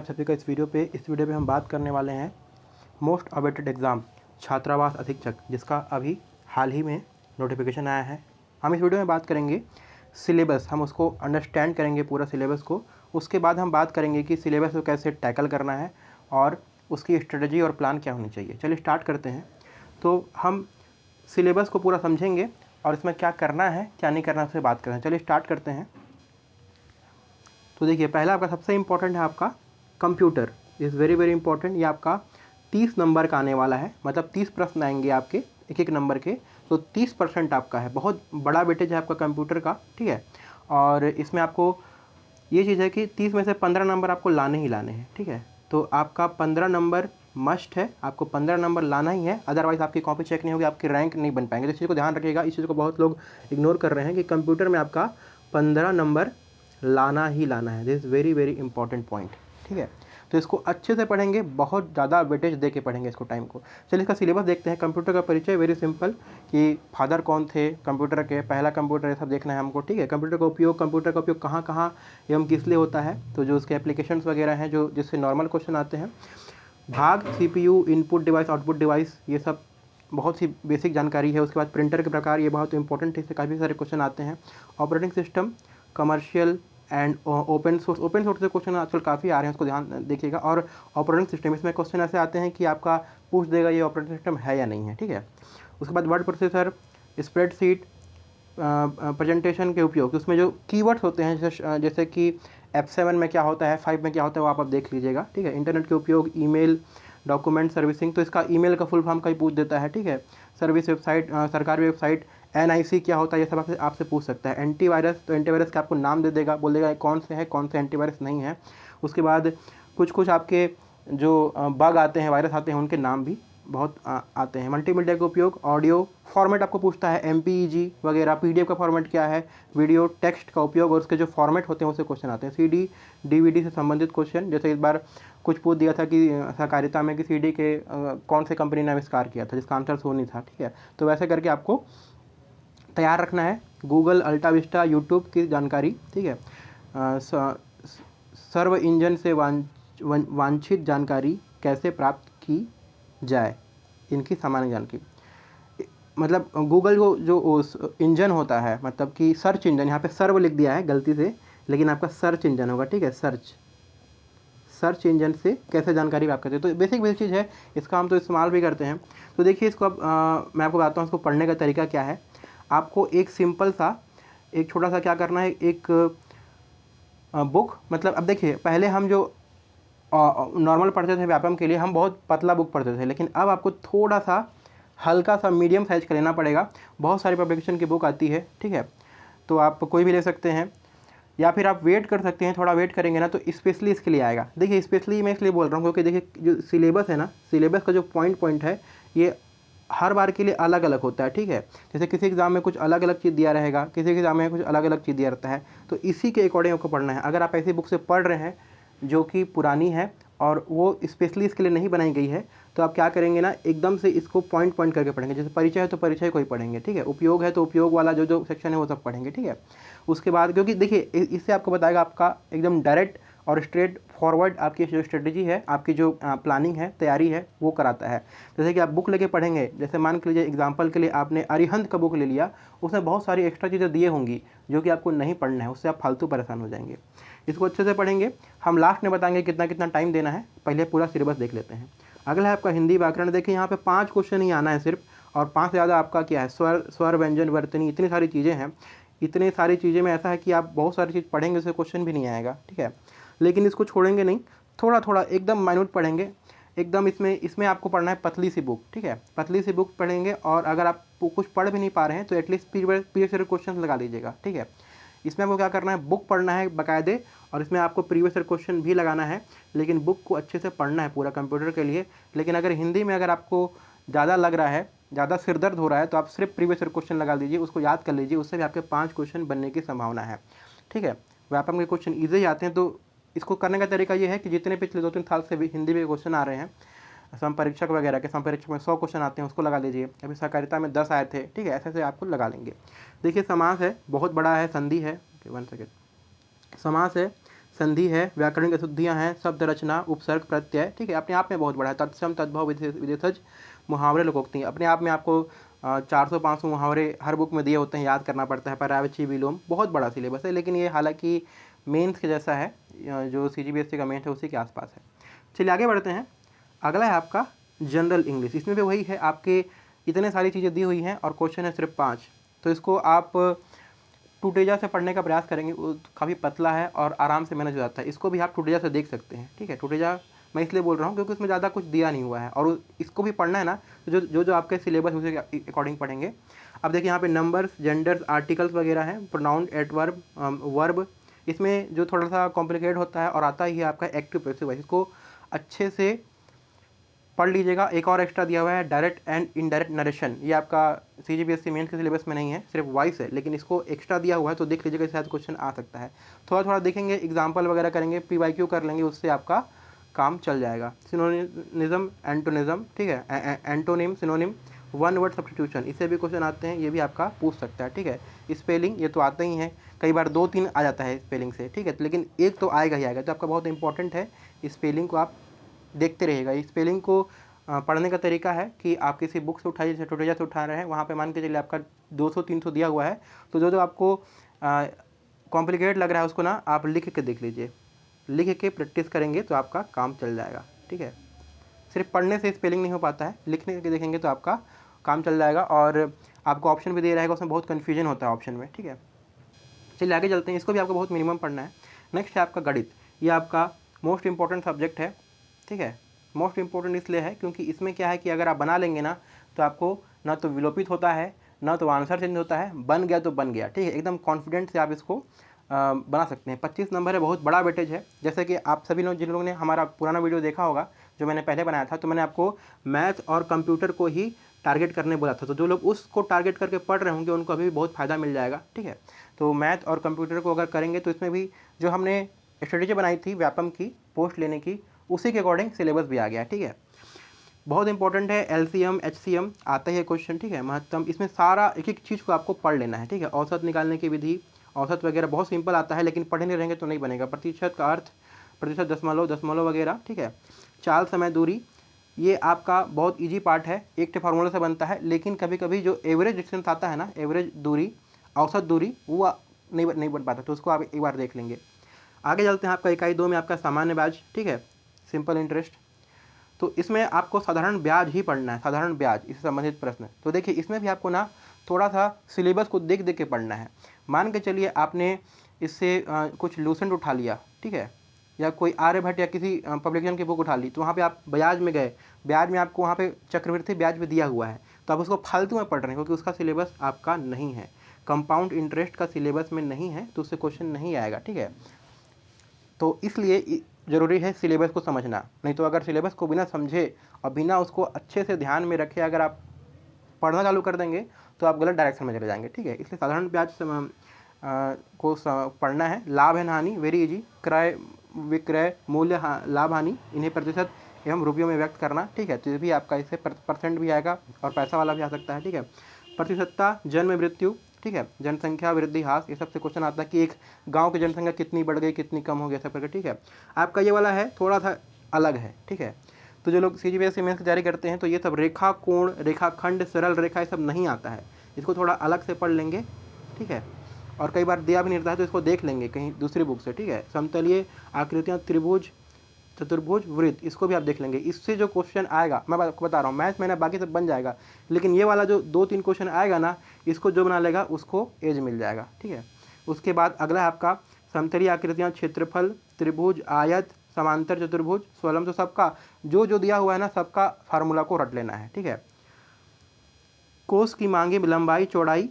सभी का इस वीडियो पे हम बात करने वाले हैं मोस्ट अवेटेड एग्ज़ाम छात्रावास अधीक्षक, जिसका अभी हाल ही में नोटिफिकेशन आया है। हम इस वीडियो में बात करेंगे सिलेबस, हम उसको अंडरस्टैंड करेंगे पूरा सिलेबस को। उसके बाद हम बात करेंगे कि सिलेबस को कैसे टैकल करना है और उसकी स्ट्रेटजी और प्लान क्या होनी चाहिए। चलिए स्टार्ट करते हैं। तो हम सिलेबस को पूरा समझेंगे और इसमें क्या करना है क्या नहीं करना उससे बात करें। चलिए स्टार्ट करते हैं। तो देखिए, पहला आपका सबसे इम्पॉर्टेंट है आपका computer is very very important. ये आपका 30 नंबर का आने वाला है, मतलब 30 प्रश्न आएंगे आपके एक एक नंबर के। तो 30% आपका है, बहुत बड़ा वेटेज है आपका कंप्यूटर का, ठीक है। और इसमें आपको ये चीज़ है कि 30 में से 15 नंबर आपको लाने ही लाने हैं, ठीक है। तो आपका 15 नंबर मस्ट है, आपको 15 नंबर लाना ही है, अदरवाइज़ आपकी कॉपी चेक नहीं होगी, आपकी रैंक नहीं बन पाएंगे। तो इस चीज़ को ध्यान रखिएगा। इस चीज़ को बहुत लोग इग्नोर कर रहे हैं कि कंप्यूटर में आपका 15 नंबर लाना ही लाना है। This is very very important point, ठीक है। तो इसको अच्छे से पढ़ेंगे, बहुत ज़्यादा वेटेज दे के पढ़ेंगे इसको टाइम को। चलिए इसका सिलेबस देखते हैं। कंप्यूटर का परिचय वेरी सिंपल, कि फादर कौन थे कंप्यूटर के, पहला कंप्यूटर, ये सब देखना है हमको, ठीक है। कंप्यूटर का उपयोग कहाँ कहाँ एवं किस लिए होता है, तो जो उसके एप्लीकेशंस वगैरह हैं, जो जिससे नॉर्मल क्वेश्चन आते हैं। भाग, CPU, input device, output device, ये सब बहुत सी बेसिक जानकारी है। उसके बाद प्रिंटर के प्रकार, ये बहुत इंपॉर्टेंट है, इससे काफ़ी सारे क्वेश्चन आते हैं। Operating system, commercial and open source से क्वेश्चन आजकल काफ़ी आ रहे हैं, उसको ध्यान देखिएगा। और ऑपरेटिंग सिस्टम, इसमें क्वेश्चन ऐसे आते हैं कि आपका पूछ देगा ये ऑपरेटिंग सिस्टम है या नहीं है, ठीक है। उसके बाद वर्ड प्रोसेसर, स्प्रेडशीट, प्रेजेंटेशन के उपयोग, उसमें जो कीवर्ड्स होते हैं, जैसे कि F7 में क्या होता है, 5 में क्या होता है, वो आप देख लीजिएगा, ठीक है। इंटरनेट के उपयोग, ईमेल, डॉक्यूमेंट सर्विसिंग, तो इसका ईमेल का फुल फॉर्म कहीं पूछ देता है, ठीक है। सर्विस वेबसाइट, सरकारी वेबसाइट, NIC क्या होता है, ये सब आपसे पूछ सकता है। एंटीवायरस, तो एंटीवायरस का आपको नाम दे देगा, बोल देगा कौन से है, कौन से एंटीवायरस नहीं है। उसके बाद कुछ आपके जो बग आते हैं, वायरस आते हैं, उनके नाम भी बहुत आते हैं। मल्टीमीडिया का उपयोग, ऑडियो फॉर्मेट आपको पूछता है, MPEG वगैरह, PDF का फॉर्मेट क्या है, वीडियो, टेक्स्ट का उपयोग और उसके जो फॉर्मेट होते हैं उससे क्वेश्चन आते हैं। CD DVD से संबंधित क्वेश्चन, जैसे इस बार कुछ पूछ दिया था कि सहकारिता में कि CD के कौन से कंपनी ने आविष्कार किया था, जिसका आंसर सो नहीं था, ठीक है। तो वैसे करके आपको तैयार रखना है। गूगल, अल्टा विस्टा, यूट्यूब की जानकारी, ठीक है। सर्व इंजन से वांछित जानकारी कैसे प्राप्त की जाए, इनकी सामान्य जानकारी। मतलब गूगल को जो इंजन होता है, मतलब कि सर्च इंजन, यहाँ पे सर्व लिख दिया है गलती से, लेकिन आपका सर्च इंजन होगा, ठीक है। सर्च इंजन से कैसे जानकारी प्राप्त करते हैं, तो बेसिक चीज़ है, इसका हम तो इस्तेमाल भी करते हैं। तो देखिए इसको अब मैं आपको बताता हूँ इसको पढ़ने का तरीका क्या है। आपको एक सिंपल सा, एक छोटा सा क्या करना है, एक बुक, मतलब अब देखिए पहले हम जो नॉर्मल पढ़ते थे व्यापम के लिए, हम बहुत पतला बुक पढ़ते थे, लेकिन अब आपको थोड़ा सा हल्का सा मीडियम साइज का लेना पड़ेगा। बहुत सारी पब्लिकेशन की बुक आती है, ठीक है। तो आप कोई भी ले सकते हैं, या फिर आप वेट कर सकते हैं, थोड़ा वेट करेंगे ना तो स्पेशली इसके लिए आएगा। देखिए स्पेशली मैं इसलिए बोल रहा हूँ क्योंकि देखिए जो सिलेबस है ना, सिलेबस का जो पॉइंट है, ये हर बार के लिए अलग अलग होता है, ठीक है। जैसे किसी एग्ज़ाम में कुछ अलग अलग चीज़ दिया रहेगा, किसी एग्ज़ाम में कुछ अलग अलग चीज़ दिया रहता है, तो इसी के अकॉर्डिंग आपको पढ़ना है। अगर आप ऐसी बुक से पढ़ रहे हैं जो कि पुरानी है और वो स्पेशली इसके लिए नहीं बनाई गई है, तो आप क्या करेंगे ना, एकदम से इसको पॉइंट करके पढ़ेंगे। जैसे परिचय है तो परिचय को ही पढ़ेंगे, ठीक है। उपयोग है तो उपयोग वाला जो सेक्शन है वो सब पढ़ेंगे, ठीक है। उसके बाद क्योंकि देखिए इससे आपको बताएगा, आपका एकदम डायरेक्ट और स्ट्रेट फॉरवर्ड आपकी जो स्ट्रेटजी है, आपकी जो प्लानिंग है, तैयारी है, वो कराता है। जैसे कि आप बुक लेके पढ़ेंगे, जैसे मान के लीजिए एग्जांपल के लिए आपने अरिहंत का बुक ले लिया, उसमें बहुत सारी एक्स्ट्रा चीज़ें दिए होंगी जो कि आपको नहीं पढ़ना है, उससे आप फालतू परेशान हो जाएंगे। इसको अच्छे से पढ़ेंगे। हम लास्ट में बताएंगे कितना कितना टाइम देना है, पहले पूरा सिलेबस देख लेते हैं। अगला है आपका हिंदी व्याकरण। देखिए यहाँ पे 5 क्वेश्चन ही आना है सिर्फ, और 5 से ज़्यादा आपका क्या है, स्वर व्यंजन वर्तनी, इतनी सारी चीज़ें हैं। इतनी सारी चीज़ें में ऐसा है कि आप बहुत सारी चीज़ पढ़ेंगे, उससे क्वेश्चन भी नहीं आएगा, ठीक है। लेकिन इसको छोड़ेंगे नहीं, थोड़ा थोड़ा एकदम माइन्यूट पढ़ेंगे एकदम। इसमें आपको पढ़ना है पतली सी बुक, ठीक है। पतली सी बुक पढ़ेंगे, और अगर आप कुछ पढ़ भी नहीं पा रहे हैं तो एटलीस्ट प्रीवियस ईयर क्वेश्चन लगा लीजिएगा, ठीक है। इसमें आपको क्या करना है, बुक पढ़ना है बाकायदे, और इसमें आपको प्रीवियस ईयर क्वेश्चन भी लगाना है, लेकिन बुक को अच्छे से पढ़ना है पूरा कंप्यूटर के लिए। लेकिन अगर हिंदी में अगर आपको ज़्यादा लग रहा है, ज़्यादा सिर दर्द हो रहा है, तो आप सिर्फ प्रीवियस ईयर क्वेश्चन लगा लीजिए, उसको याद कर लीजिए, उससे भी आपके 5 क्वेश्चन बनने की संभावना है, ठीक है। व्यापक के क्वेश्चन ईजी ही आते हैं। तो इसको करने का तरीका ये है कि जितने पिछले 2-3 साल से भी हिंदी में क्वेश्चन आ रहे हैं, संपरीक्षक वगैरह के, संपरीक्षक में 100 क्वेश्चन आते हैं, उसको लगा लीजिए। अभी सहकारिता में 10 आए थे, ठीक है। ऐसे ऐसे आपको लगा लेंगे। देखिए समास है, बहुत बड़ा है, संधि है, 1 सेकेंड। समास है, संधि है, व्याकरण की अशुद्धियाँ हैं, शब्द रचना, उपसर्ग, प्रत्यय, ठीक है, अपने आप में बहुत बड़ा है। तत्सम, तद्भव, विदेशज, मुहावरे, लोकोक्ति, अपने आप में आपको 400-500 मुहावरे हर बुक में दिए होते हैं, याद करना पड़ता है। पर्यायवाची, विलोम, बहुत बड़ा सिलेबस है, लेकिन ये हालांकि मेंस के जैसा है, जो CGBSC का मेंस है उसी के आसपास है। चलिए आगे बढ़ते हैं। अगला है आपका जनरल इंग्लिश। इसमें भी वही है, आपके इतने सारी चीज़ें दी हुई हैं और क्वेश्चन है सिर्फ 5, तो इसको आप टूटेजा से पढ़ने का प्रयास करेंगे। वो काफ़ी पतला है और आराम से मैनेज हो जाता है। इसको भी आप टूटेजा से देख सकते हैं, ठीक है। टूटेजा मैं इसलिए बोल रहा हूँ क्योंकि उसमें ज़्यादा कुछ दिया नहीं हुआ है, और इसको भी पढ़ना है ना, तो जो आपके सिलेबस उसी अकॉर्डिंग पढ़ेंगे। अब देखिए यहाँ पे नंबर्स, जेंडर्स, आर्टिकल्स वगैरह हैं, प्रोनाउन, एडवर्ब, वर्ब। इसमें जो थोड़ा सा कॉम्प्लिकेट होता है और आता ही है आपका एक्टिव पैसिव वॉइस। इसको अच्छे से पढ़ लीजिएगा। एक और एक्स्ट्रा दिया हुआ है, डायरेक्ट एंड इनडायरेक्ट नरेशन। ये आपका CGBSC मेंस के सिलेबस में नहीं है, सिर्फ वॉइस है, लेकिन इसको एक्स्ट्रा दिया हुआ है, तो देख लीजिएगा, शायद क्वेश्चन आ सकता है। थोड़ा थोड़ा देखेंगे, एग्जाम्पल वगैरह करेंगे, PYQ कर लेंगे, उससे आपका काम चल जाएगा। सिनोनिज्म, एंटोनिज्म, ठीक है, antonym, synonym, one word substitution, इससे भी क्वेश्चन आते हैं, ये भी आपका पूछ सकता है, ठीक है। स्पेलिंग, ये तो आता ही है, कई बार 2-3 आ जाता है स्पेलिंग से, ठीक है, लेकिन एक तो आएगा ही आएगा, तो आपका बहुत इंपॉर्टेंट है। स्पेलिंग को आप देखते रहिएगा। स्पेलिंग को पढ़ने का तरीका है कि आप किसी बुक से उठाइए, जैसे टोटेजा से उठा रहे हैं, वहाँ पे मान के चलिए आपका 200-300 दिया हुआ है, तो जो आपको कॉम्प्लिकेट लग रहा है उसको ना आप लिख के देख लीजिए। लिख के प्रैक्टिस करेंगे तो आपका काम चल जाएगा, ठीक है। सिर्फ पढ़ने से स्पेलिंग नहीं हो पाता है, लिखने के देखेंगे तो आपका काम चल जाएगा। और आपको ऑप्शन भी दे रहेगा, उसमें बहुत कन्फ्यूजन होता है ऑप्शन में, ठीक है। चलिए आगे चलते हैं। इसको भी आपको बहुत मिनिमम पढ़ना है। नेक्स्ट है आपका गणित। ये आपका मोस्ट इंपॉर्टेंट सब्जेक्ट है, ठीक है। मोस्ट इंपॉर्टेंट इसलिए है क्योंकि इसमें क्या है कि अगर आप बना लेंगे ना, तो आपको ना तो विलोपित होता है, ना तो आंसर चेंज होता है, बन गया तो बन गया, ठीक है। एकदम कॉन्फिडेंट से आप इसको बना सकते हैं। 25 नंबर है, बहुत बड़ा वेटेज है। जैसे कि आप सभी लोग, जिन लोगों ने हमारा पुराना वीडियो देखा होगा जो मैंने पहले बनाया था, तो मैंने आपको मैथ और कंप्यूटर को ही टारगेट करने बोला था। तो जो लोग उसको टारगेट करके पढ़ रहे होंगे उनको अभी भी बहुत फ़ायदा मिल जाएगा, ठीक है। तो मैथ और कंप्यूटर को अगर करेंगे तो इसमें भी जो हमने स्ट्रेटेजी बनाई थी व्यापम की, पोस्ट लेने की, उसी के अकॉर्डिंग सिलेबस भी आ गया, ठीक है। बहुत इंपॉर्टेंट है। LCM, HCM आता ही है क्वेश्चन, ठीक है। महत्तम, इसमें सारा एक एक चीज़ को आपको पढ़ लेना है, ठीक है। औसत निकालने की विधि, औसत वगैरह बहुत सिंपल आता है, लेकिन पढ़े नहीं रहेंगे तो नहीं बनेगा। प्रतिशत का अर्थ, प्रतिशत, दशमलव, दशमलव वगैरह, ठीक है। चाल, समय, दूरी, ये आपका बहुत ईजी पार्ट है, एक फार्मूला से बनता है, लेकिन कभी कभी जो एवरेज डिस्टेंस आता है ना, एवरेज दूरी, औसत दूरी, वो नहीं बन पाता, तो उसको आप एक बार देख लेंगे। आगे चलते हैं। आपका इकाई 2 में आपका सामान्य ब्याज, ठीक है, सिंपल इंटरेस्ट। तो इसमें आपको साधारण ब्याज ही पढ़ना है, साधारण ब्याज, इससे संबंधित प्रश्न। तो देखिए इसमें भी आपको ना थोड़ा सा सिलेबस को देख देख के पढ़ना है। मान के चलिए आपने इससे कुछ लूसेंट उठा लिया, ठीक है, या कोई आर्यभट्ट या किसी पब्लिकेशन की बुक उठा ली, तो वहाँ पे आप ब्याज में गए, ब्याज में आपको वहाँ पे चक्रवृद्धि ब्याज भी दिया हुआ है, तो आप उसको फालतू में पढ़ रहे हैं क्योंकि उसका सिलेबस आपका नहीं है, कंपाउंड इंटरेस्ट का सिलेबस में नहीं है, तो उससे क्वेश्चन नहीं आएगा, ठीक है। तो इसलिए ज़रूरी है सिलेबस को समझना। नहीं तो अगर सिलेबस को बिना समझे और बिना उसको अच्छे से ध्यान में रखे अगर आप पढ़ना चालू कर देंगे तो आप गलत डायरेक्शन में चले जाएंगे, ठीक है। इसलिए साधारण ब्याज को पढ़ना है। लाभ एंड हानि, वेरी इजी। क्रय विक्रय, मूल्य, लाभ हानि, इन्हें प्रतिशत एवं रुपयों में व्यक्त करना, ठीक है। तो ये भी आपका इससे परसेंट भी आएगा और पैसा वाला भी आ सकता है, ठीक है। प्रतिशतता, जन्म मृत्यु, ठीक है, जनसंख्या वृद्धि ह्रास, ये सबसे क्वेश्चन आता है कि एक गांव की जनसंख्या कितनी बढ़ गई, कितनी कम हो गई, सब करके, ठीक है। आपका ये वाला है थोड़ा सा अलग है, ठीक है। तो जो लोग CGBSC मेंस की तैयारी करते हैं तो ये सब रेखा, कोण, रेखाखंड, सरल रेखा, ये सब नहीं आता है, इसको थोड़ा अलग से पढ़ लेंगे, ठीक है। और कई बार दिया भी नहीं रहता है तो इसको देख लेंगे कहीं दूसरी बुक से, ठीक है। समतलीय आकृतियाँ, त्रिभुज, चतुर्भुज, वृत्त, इसको भी आप देख लेंगे। इससे जो क्वेश्चन आएगा, मैं आपको बता रहा हूँ, मैथ में ना बाकी सब बन जाएगा, लेकिन ये वाला जो 2-3 क्वेश्चन आएगा ना, इसको जो बना लेगा उसको एज मिल जाएगा, ठीक है। उसके बाद अगला है आपका समतलीय आकृतियाँ, क्षेत्रफल, त्रिभुज, आयत, समांतर चतुर्भुज, स्वलंब, तो सबका जो दिया हुआ है ना, सबका फार्मूला को रट लेना है, ठीक है। कोस की मांगे, लंबाई, चौड़ाई,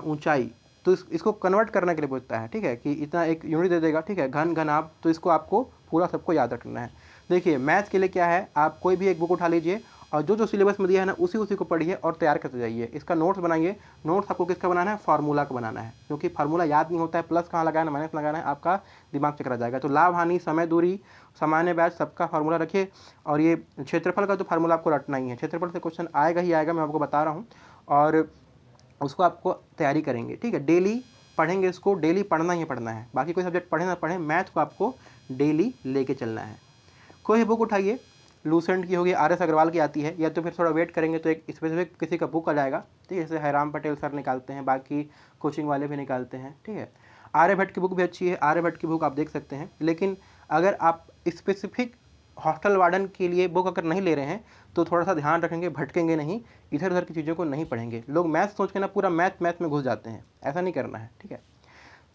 ऊंचाई, तो इसको कन्वर्ट करने के लिए पूछता है, ठीक है, कि इतना एक यूनिट दे देगा, ठीक है। घन, घनाभ, तो इसको आपको पूरा सबको याद रखना है। देखिए मैथ के लिए क्या है, आप कोई भी एक बुक उठा लीजिए और जो सिलेबस में दिया है ना उसी को पढ़िए और तैयार करते जाइए। इसका नोट्स बनाइए। नोट्स आपको किसका बनाना है, फार्मूला का बनाना है, क्योंकि फार्मूला याद नहीं होता है, प्लस कहाँ लगाना है, माइनस लगाना है, आपका दिमाग चकरा जाएगा। तो लाभ हानि, समय दूरी, सामान्य ब्याज, सबका फार्मूला रखिए। और ये क्षेत्रफल का तो फार्मूला आपको रटना ही है, क्षेत्रफल से क्वेश्चन आएगा ही आएगा, मैं आपको बता रहा हूँ, और उसको आपको तैयारी करेंगे, ठीक है। डेली पढ़ेंगे इसको, डेली पढ़ना ही पढ़ना है, बाकी कोई सब्जेक्ट पढ़े ना पढ़े, मैथ को आपको डेली लेके चलना है। कोई भी बुक उठाइए, लूसेंट की होगी, RS अग्रवाल की आती है, या तो फिर थोड़ा वेट करेंगे तो एक स्पेसिफिक किसी का बुक आ जाएगा, ठीक है, जैसे हैराम पटेल सर निकालते हैं, बाकी कोचिंग वाले भी निकालते हैं, ठीक है। आर्यभट्ट की बुक भी अच्छी है, आर्यभट्ट की बुक आप देख सकते हैं। लेकिन अगर आप स्पेसिफिक हॉस्टल वार्डन के लिए बुक अगर नहीं ले रहे हैं तो थोड़ा सा ध्यान रखेंगे, भटकेंगे नहीं, इधर उधर की चीज़ों को नहीं पढ़ेंगे। लोग मैथ सोच के ना पूरा मैथ में घुस जाते हैं, ऐसा नहीं करना है, ठीक है।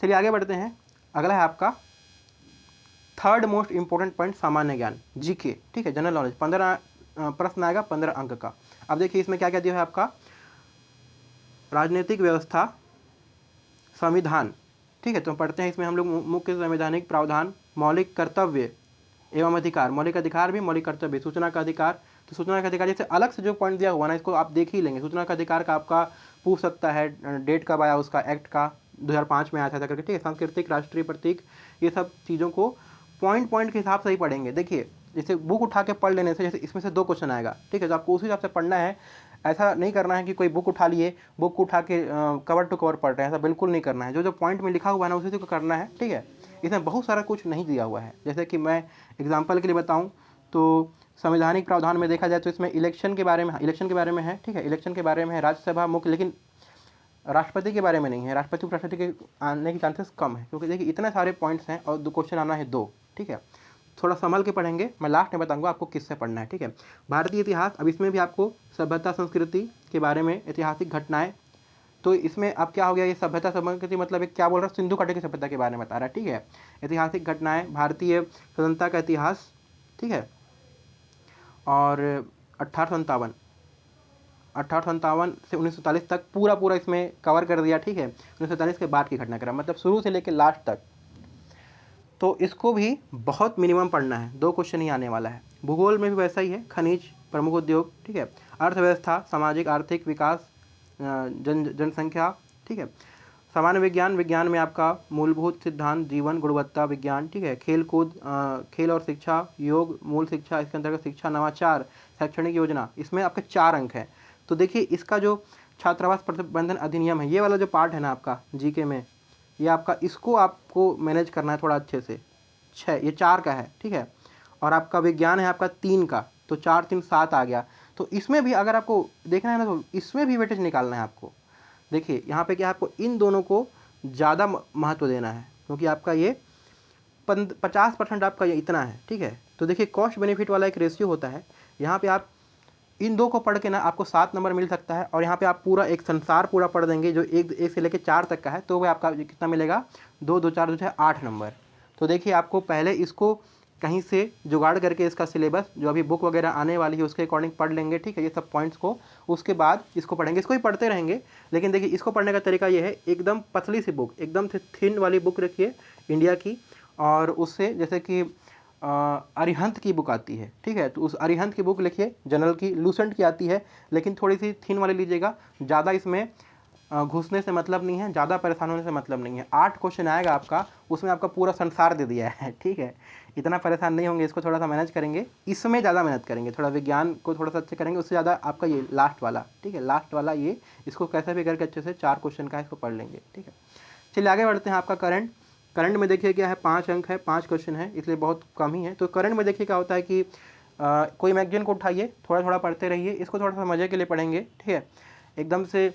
चलिए आगे बढ़ते हैं। अगला है आपका थर्ड मोस्ट इंपॉर्टेंट पॉइंट, सामान्य ज्ञान, GK, ठीक है, जनरल नॉलेज। 15 प्रश्न आएगा, 15 अंक का। अब देखिए इसमें क्या क्या दिया है आपका, राजनीतिक व्यवस्था, संविधान, ठीक है, तो पढ़ते हैं इसमें हम लोग मुख्य संवैधानिक प्रावधान, मौलिक कर्तव्य एवं अधिकार, मौलिक अधिकार भी, मौलिक कर्तव्य, सूचना का अधिकार। तो सूचना का अधिकार जैसे अलग से जो पॉइंट दिया हुआ ना, इसको आप देख ही लेंगे। सूचना का अधिकार का आपका पूछ सकता है, डेट कब आया उसका, एक्ट का 2005 में आया था करके, ठीक है। सांस्कृतिक, राष्ट्रीय प्रतीक, ये सब चीज़ों को पॉइंट के हिसाब से ही पढ़ेंगे। देखिए जैसे बुक उठा के पढ़ लेने से, जैसे इसमें से 2 क्वेश्चन आएगा, ठीक है, तो आपको उसी हिसाब से पढ़ना है। ऐसा नहीं करना है कि कोई बुक उठा लिए, बुक उठा के कवर टू कवर पढ़ रहे हैं, ऐसा बिल्कुल नहीं करना है। जो जो पॉइंट में लिखा हुआ है ना उसी को करना है, ठीक है। इसमें बहुत सारा कुछ नहीं दिया हुआ है। जैसे कि मैं एग्जांपल के लिए बताऊं तो संवैधानिक प्रावधान में देखा जाए तो इसमें इलेक्शन के बारे में है, ठीक है, इलेक्शन के बारे में है, राज्यसभा मुख्य, लेकिन राष्ट्रपति के बारे में नहीं है। राष्ट्रपति उपराष्ट्रपति के आने के चांसेस कम है, क्योंकि देखिए इतने सारे पॉइंट्स हैं और 2 क्वेश्चन आना है 2, ठीक है। थोड़ा संभल के पढ़ेंगे, मैं लास्ट में बताऊंगा आपको किससे पढ़ना है, ठीक है। भारतीय इतिहास, अब इसमें भी आपको सभ्यता संस्कृति के बारे में, ऐतिहासिक घटनाएं, तो इसमें अब क्या हो गया, ये सभ्यता संस्कृति मतलब एक क्या बोल रहा है, सिंधु घाटी की सभ्यता के बारे में बता रहा है, ठीक है। ऐतिहासिक घटनाएं, भारतीय स्वतंत्रता का इतिहास, ठीक है, और 1857 से 1947 तक पूरा इसमें कवर कर दिया, ठीक है। 1947 के बाद की घटनाक्रम, मतलब शुरू से लेकर लास्ट तक। तो इसको भी बहुत मिनिमम पढ़ना है, 2 क्वेश्चन ही आने वाला है। भूगोल में भी वैसा ही है, खनिज, प्रमुख उद्योग, ठीक है, अर्थव्यवस्था, सामाजिक आर्थिक विकास, जनसंख्या, ठीक है। सामान्य विज्ञान में आपका मूलभूत सिद्धांत, जीवन गुणवत्ता विज्ञान, ठीक है। खेल कूद, खेल और शिक्षा, योग, मूल शिक्षा, इसके अंतर्गत शिक्षा, नवाचार, शैक्षणिक योजना, इसमें आपके 4 अंक हैं। तो देखिए इसका जो छात्रावास प्रबंधन अधिनियम है, ये वाला जो पार्ट है ना आपका GK में, ये आपका, इसको आपको मैनेज करना है थोड़ा अच्छे से। 6, ये 4 का है, ठीक है, और आपका विज्ञान है आपका 3 का, तो 4 3 7 आ गया। तो इसमें भी अगर आपको देखना है ना तो इसमें भी वेटेज निकालना है आपको। देखिए यहाँ पे क्या, आपको इन दोनों को ज़्यादा महत्व देना है, क्योंकि आपका ये 50% आपका ये इतना है, ठीक है। तो देखिए कॉस्ट बेनिफिट वाला एक रेशियो होता है, यहाँ पे आप इन 2 को पढ़ के ना आपको 7 नंबर मिल सकता है, और यहाँ पे आप पूरा एक संसार पूरा पढ़ देंगे जो 1 से लेकर 4 तक का है, तो वह आपका कितना मिलेगा, 2 2 4 2 6 8 नंबर। तो देखिए आपको पहले इसको कहीं से जुगाड़ करके इसका सिलेबस जो अभी बुक वगैरह आने वाली है उसके अकॉर्डिंग पढ़ लेंगे, ठीक है, ये सब पॉइंट्स को। उसके बाद इसको पढ़ेंगे, इसको ही पढ़ते रहेंगे। लेकिन देखिए इसको पढ़ने का तरीका ये है, एकदम पतली सी बुक, एकदम थिन वाली बुक रखिए इंडिया की, और उससे जैसे कि अरिहंत की बुक आती है, ठीक है, तो उस अरिहंत की बुक लिखिए, जनरल की, लूसेंट की आती है, लेकिन थोड़ी सी थिन वाली लीजिएगा। ज़्यादा इसमें घुसने से मतलब नहीं है, ज़्यादा परेशान होने से मतलब नहीं है। 8 क्वेश्चन आएगा आपका, उसमें आपका पूरा संसार दे दिया है, ठीक है। इतना परेशान नहीं होंगे, इसको थोड़ा सा मैनेज करेंगे, इसमें ज़्यादा मेहनत करेंगे, थोड़ा विज्ञान को थोड़ा सा अच्छे करेंगे, उससे ज़्यादा आपका ये लास्ट वाला, ठीक है, लास्ट वाला ये, इसको कैसे भी करके अच्छे से 4 क्वेश्चन का इसको पढ़ लेंगे, ठीक है। चलिए आगे बढ़ते हैं। आपका करंट में देखिए क्या है, 5 अंक है, 5 क्वेश्चन है, इसलिए बहुत कम ही है। तो करंट में देखिए क्या होता है कि कोई मैगजीन को उठाइए, थोड़ा थोड़ा पढ़ते रहिए, इसको थोड़ा सा मज़े के लिए पढ़ेंगे, ठीक है। एकदम से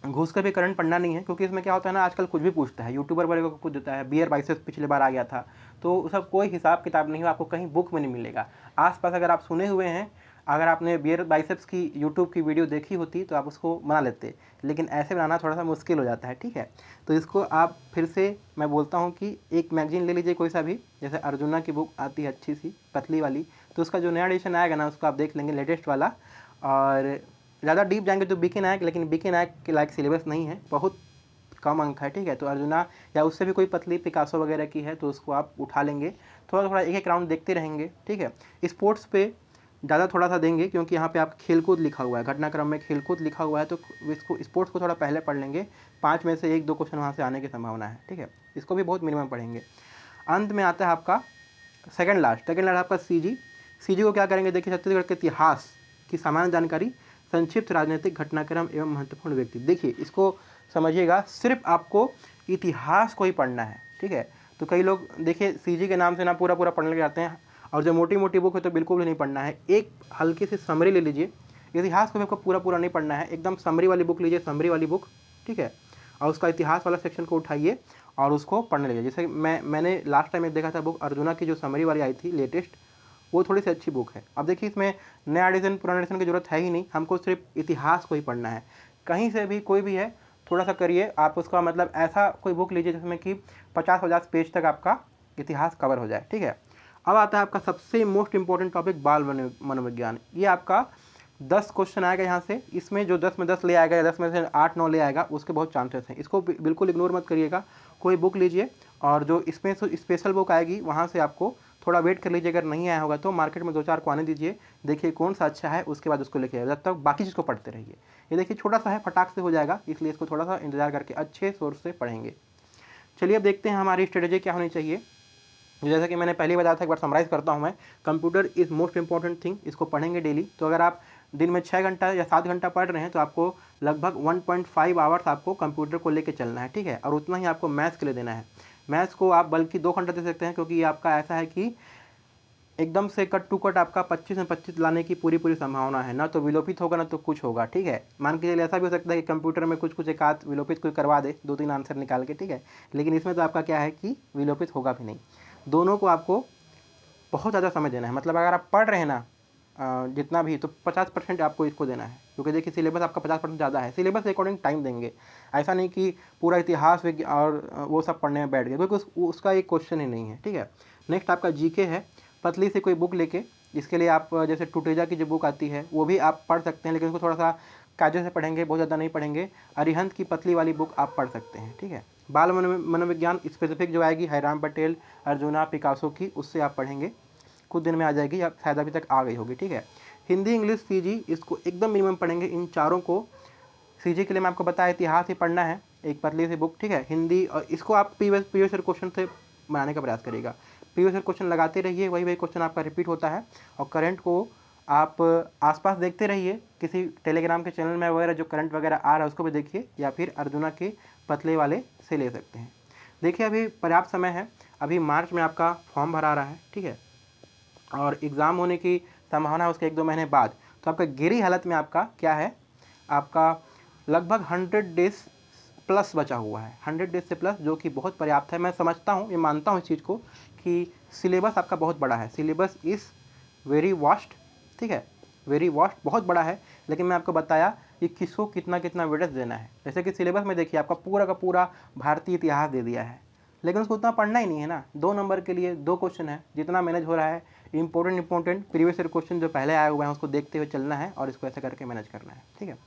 घुस कर भी करंट पढ़ना नहीं है, क्योंकि इसमें क्या होता है ना, आजकल कुछ भी पूछता है, यूट्यूबर वगैरह को कुछ देता है, बियर बाइसेप्स पिछले बार आ गया था, तो सब कोई हिसाब किताब नहीं हो, आपको कहीं बुक में नहीं मिलेगा। आसपास अगर आप सुने हुए हैं, अगर आपने बियर बाइसेप्स की यूट्यूब की वीडियो देखी होती तो आप उसको बना लेते, लेकिन ऐसे बनाना थोड़ा सा मुश्किल हो जाता है, ठीक है। तो इसको आप फिर से मैं बोलता हूँ कि एक मैगजीन ले लीजिए कोई सा भी, जैसे अर्जुना की बुक आती है अच्छी सी पतली वाली, तो उसका जो नया एडिशन आएगा ना उसको आप देख लेंगे, लेटेस्ट वाला। और ज़्यादा डीप जाएंगे तो बीके नायक, लेकिन बीके नायक के लायक सिलेबस नहीं है, बहुत कम अंक है, ठीक है। तो अर्जुना या उससे भी कोई पतली पिकासो वगैरह की है तो उसको आप उठा लेंगे, थोड़ा थोड़ा एक एक राउंड देखते रहेंगे, ठीक है। स्पोर्ट्स पे ज़्यादा थोड़ा सा देंगे, क्योंकि यहाँ पे आप खेलकूद लिखा हुआ है, घटनाक्रम में खेलकूद लिखा हुआ है, तो इसको स्पोर्ट्स को थोड़ा पहले पढ़ लेंगे, 5 में से 1-2 क्वेश्चन वहाँ से आने की संभावना है, ठीक है। इसको भी बहुत मिनिमम पढ़ेंगे। अंत में आता है आपका सेकंड लास्ट आपका सीजी को क्या करेंगे, देखिए छत्तीसगढ़ के इतिहास की सामान्य जानकारी, संक्षिप्त राजनीतिक घटनाक्रम एवं महत्वपूर्ण व्यक्ति। देखिए इसको समझिएगा, सिर्फ आपको इतिहास को ही पढ़ना है, ठीक है। तो कई लोग देखिए सीजी के नाम से ना पूरा पूरा पढ़ने लग जाते हैं, और जो मोटी मोटी बुक है तो बिल्कुल भी नहीं पढ़ना है। एक हल्की सी समरी ले लीजिए, इतिहास को भी आपको पूरा पूरा नहीं पढ़ना है, एकदम समरी वाली बुक लीजिए, समरी वाली बुक, ठीक है, और उसका इतिहास वाला सेक्शन को उठाइए और उसको पढ़ने लगिए। जैसे मैंने लास्ट टाइम एक देखा था बुक अर्जुना की, जो समरी वाली आई थी लेटेस्ट, वो थोड़ी सी अच्छी बुक है। अब देखिए इसमें नया एडिशन पुराना एडिशन की जरूरत है ही नहीं, हमको सिर्फ इतिहास को ही पढ़ना है। कहीं से भी कोई भी है थोड़ा सा करिए आप उसका, मतलब ऐसा कोई बुक लीजिए जिसमें कि 50-50 पेज तक आपका इतिहास कवर हो जाए, ठीक है। अब आता है आपका सबसे मोस्ट इंपॉर्टेंट टॉपिक, बाल मनोविज्ञान। ये आपका 10 क्वेश्चन आएगा यहाँ से, इसमें जो 10 में 10 ले आएगा या 10 में से 8-9 ले आएगा, उसके बहुत चांसेस हैं। इसको बिल्कुल इग्नोर मत करिएगा। कोई बुक लीजिए और जो इसमें स्पेशल बुक आएगी वहाँ से आपको थोड़ा वेट कर लीजिए, अगर नहीं आया होगा तो मार्केट में 2-4 को आने दीजिए, देखिए कौन सा अच्छा है, उसके बाद उसको लेके आइए, जब तक बाकी चीज़ को पढ़ते रहिए। ये देखिए छोटा सा है, फटाक से हो जाएगा, इसलिए इसको थोड़ा सा इंतजार करके अच्छे सोर्स से पढ़ेंगे। चलिए अब देखते हैं हमारी स्ट्रेटेजी क्या होनी चाहिए। जैसा कि मैंने पहले ही बताया था, एक बार समराइज़ करता हूँ मैं। Computer is most important thing, इसको पढ़ेंगे डेली। तो अगर आप दिन में 6 घंटा या 7 घंटा पढ़ रहे हैं तो आपको लगभग 1.5 आवर्स आपको कंप्यूटर को लेके चलना है, ठीक है। और उतना ही आपको मैथ्स के लिए देना है। मैथ्स को आप बल्कि 2 घंटा दे सकते हैं, क्योंकि ये आपका ऐसा है कि एकदम से कट टू कट आपका 25 में 25 लाने की पूरी संभावना है। ना तो विलोपित होगा ना तो कुछ होगा, ठीक है। मान के चलिए ऐसा भी हो सकता है कि कंप्यूटर में कुछ एक आध विलोपित कोई करवा दे, 2-3 आंसर निकाल के, ठीक है। लेकिन इसमें तो आपका क्या है कि विलोपित होगा भी नहीं। दोनों को आपको बहुत ज़्यादा समय देना है। मतलब अगर आप पढ़ रहे हैं ना जितना भी, तो 50% आपको इसको देना है, क्योंकि देखिए सिलेबस आपका 50% ज़्यादा है। सिलेबस के अकॉर्डिंग टाइम देंगे, ऐसा नहीं कि पूरा इतिहास और वो सब पढ़ने में बैठ गए, क्योंकि उसका एक क्वेश्चन ही नहीं है, ठीक है। नेक्स्ट आपका जीके है। पतली से कोई बुक लेके, इसके लिए आप जैसे टुटेजा की जो बुक आती है वो भी आप पढ़ सकते हैं, लेकिन उसको थोड़ा सा कायदे से पढ़ेंगे, बहुत ज़्यादा नहीं पढ़ेंगे। अरिहंत की पतली वाली बुक आप पढ़ सकते हैं, ठीक है। बाल मनोविज्ञान स्पेसिफिक जो आएगी हैराम पटेल, अर्जुना, पिकासो की, उससे आप पढ़ेंगे, कुछ दिन में आ जाएगी, या शायद अभी तक आ गई होगी, ठीक है। हिंदी, इंग्लिश, सीजी, इसको एकदम मिनिमम पढ़ेंगे। इन चारों को, सीजी के लिए मैं आपको बताया इतिहास ही पढ़ना है, एक पतली सी बुक, ठीक है। हिंदी, और इसको आप प्रीवियस ईयर क्वेश्चन से बनाने का प्रयास करिएगा। प्रीवियस ईयर क्वेश्चन लगाते रहिए, वही क्वेश्चन आपका रिपीट होता है। और करंट को आप आसपास देखते रहिए, किसी टेलीग्राम के चैनल में वगैरह जो करंट वगैरह आ रहा है उसको भी देखिए, या फिर अर्जुना के पतले वाले से ले सकते हैं। देखिए अभी पर्याप्त समय है, अभी मार्च में आपका फॉर्म भरा रहा है, ठीक है, और एग्ज़ाम होने की संभावना है उसके 1-2 महीने बाद। तो आपका गिरी हालत में आपका क्या है, आपका लगभग 100 डेज प्लस बचा हुआ है, 100 डेज से प्लस, जो कि बहुत पर्याप्त है। मैं समझता हूँ, ये मानता हूँ इस चीज़ को कि सिलेबस आपका बहुत बड़ा है, सिलेबस इज़ वेरी वास्ट, ठीक है, वेरी वास्ट, बहुत बड़ा है। लेकिन मैं आपको बताया कि किसको कितना कितना वेटेज देना है। जैसे कि सिलेबस में देखिए आपका पूरा का पूरा भारतीय इतिहास दे दिया है, लेकिन उसको उतना पढ़ना ही नहीं है ना। 2 नंबर के लिए 2 क्वेश्चन है, जितना मैनेज हो रहा है, इंपॉर्टेंट प्रीवियस ईयर क्वेश्चन जो पहले आए हुए हैं उसको देखते हुए चलना है, और इसको ऐसे करके मैनेज करना है, ठीक है।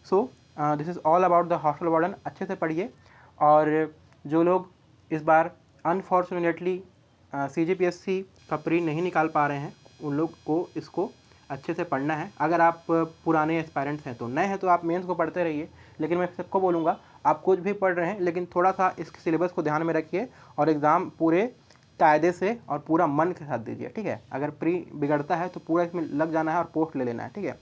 So this is all about the hostel warden. अच्छे से पढ़िए, और जो लोग इस बार अनफॉर्चुनेटली CGPSC का प्री नहीं निकाल पा रहे हैं, उन लोग को इसको अच्छे से पढ़ना है। अगर आप पुराने एस्पायरेंट्स हैं, तो नए हैं तो आप मेंस को पढ़ते रहिए, लेकिन मैं सबको बोलूँगा आप कुछ भी पढ़ रहे हैं लेकिन थोड़ा सा इस सिलेबस को ध्यान में रखिए, और एग्ज़ाम पूरे कायदे से और पूरा मन के साथ दीजिए, ठीक है। अगर प्री बिगड़ता है तो पूरा इसमें लग जाना है और पोस्ट ले लेना है, ठीक है।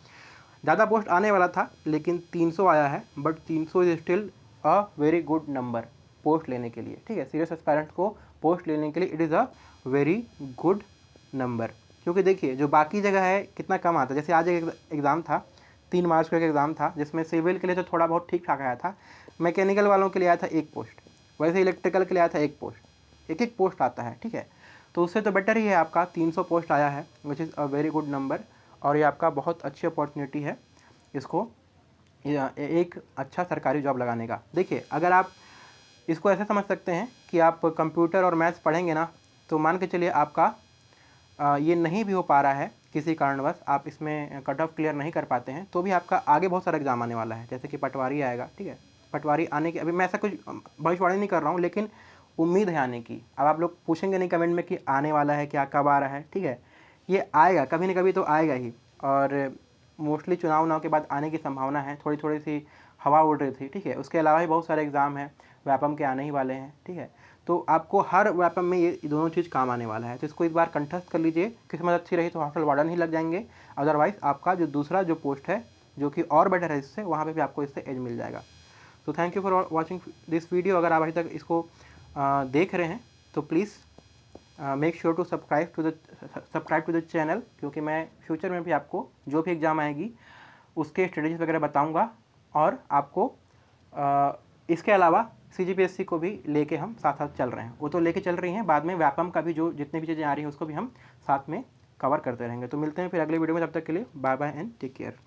ज़्यादा पोस्ट आने वाला था, लेकिन 300 आया है, but 300 is still a very good number post लेने के लिए, ठीक है। सीरियस एस्पायरेंट्स को पोस्ट लेने के लिए it is a very good number, क्योंकि देखिए जो बाकी जगह है कितना कम आता है। जैसे आज एक एग्ज़ाम था, 3 मार्च को एक एग्ज़ाम था, जिसमें सिविल के लिए तो थोड़ा बहुत ठीक ठाक आया था, मैकेनिकल वालों के लिए आया था 1 पोस्ट, वैसे इलेक्ट्रिकल के लिए आया था 1 पोस्ट, एक पोस्ट आता है, ठीक है। तो उससे तो बेटर ही है, आपका 300 पोस्ट आया है, which is a very good number, और ये आपका बहुत अच्छी अपॉर्चुनिटी है इसको एक अच्छा सरकारी जॉब लगाने का। देखिए अगर आप इसको ऐसे समझ सकते हैं कि आप कंप्यूटर और मैथ्स पढ़ेंगे ना, तो मान के चलिए आपका ये नहीं भी हो पा रहा है किसी कारणवश, आप इसमें कट ऑफ क्लियर नहीं कर पाते हैं, तो भी आपका आगे बहुत सारा एग्जाम आने वाला है, जैसे कि पटवारी आएगा, ठीक है। पटवारी आने की अभी मैं ऐसा कुछ भविष्यवाणी नहीं कर रहा हूँ, लेकिन उम्मीद है आने की। अब आप लोग पूछेंगे नहीं कमेंट में कि आने वाला है क्या, कब आ रहा है, ठीक है, ये आएगा, कभी ना कभी तो आएगा ही, और मोस्टली चुनाव के बाद आने की संभावना है। थोड़ी थोड़ी सी हवा उड़ रही थी, ठीक है। उसके अलावा भी बहुत सारे एग्ज़ाम हैं, व्यापम के आने ही वाले हैं, ठीक है। तो आपको हर व्यापम में ये दोनों चीज़ काम आने वाला है, तो इसको एक बार कंठस्थ कर लीजिए। किस्मत अच्छी रही तो हॉस्टल वार्डन ही लग जाएंगे, अदरवाइज़ आपका जो दूसरा जो पोस्ट है जो कि और बेटर है इससे, वहाँ पे भी आपको इससे एज मिल जाएगा। तो thank you for watching this video. अगर आप अभी तक इसको देख रहे हैं तो please make sure to subscribe to the channel, क्योंकि मैं फ्यूचर में भी आपको जो भी एग्ज़ाम आएगी उसके स्ट्रेटजीज वगैरह बताऊंगा। और आपको इसके अलावा CGPSC को भी लेके हम साथ साथ चल रहे हैं। वो तो लेके चल रही हैं, बाद में व्यापम का भी जो जितनी भी चीज़ें आ रही हैं उसको भी हम साथ में कवर करते रहेंगे। तो मिलते हैं फिर अगले वीडियो में, तब तक के लिए bye bye and take care.